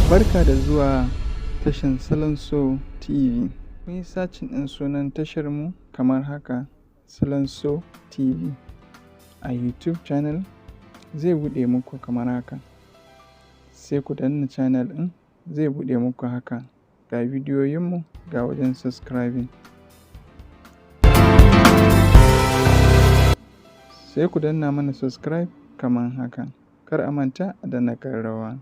Barka da zuwa tashan Salon So TV. Kun yi sacin ɗin sunan tashar mu kamar haka, Salon So TV a YouTube channel zai buɗe muku kamar haka. Sai ku danna channel ɗin zai buɗe muku haka. Ga bidiyoyinmu ga wajen subscribing. Sai ku danna mana subscribe kamar haka. Kar a manta a danna ƙararrawa.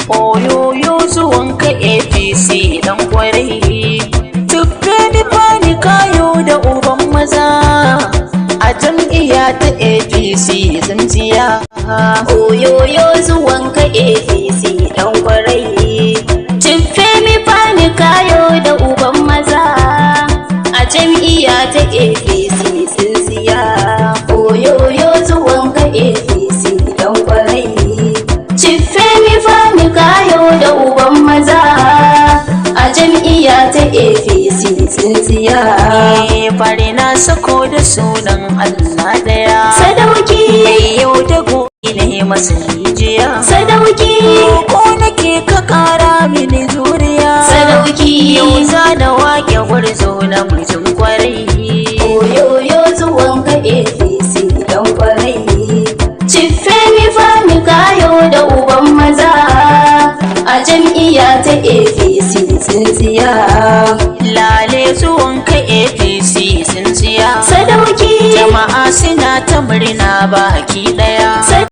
Oyoyo zuwanka APC dan kwarai, tuffe ni fani kayo da uban maza a jam'iyya ta APC zanziya. Oyoyo zuwanka APC dan kwarai, tuffe mi fani kayo da uban maza a jam'iyya ta APC zanziya. Oyoyo zuwanka APC dan kwarai, tuffe mi fani kayo da uban maza a jam'iyya ta APC tsintsiya. Fari na sako da sunan Allah daya, Sadauki mai yau da gobe ne masa hijiya. Sadauki ko nake ka kara mini zuriya. Sadauki yau zana wake gwarzo na mijin kwarai. Oyoyo zuwanka APC dan kwarai, ciffe mi fami kayo da uban maza a jam'iyya ta APC tsintsiya. Lale zuwanka APC tsintsiya. Sadauki jama'a suna ta murna baki daya.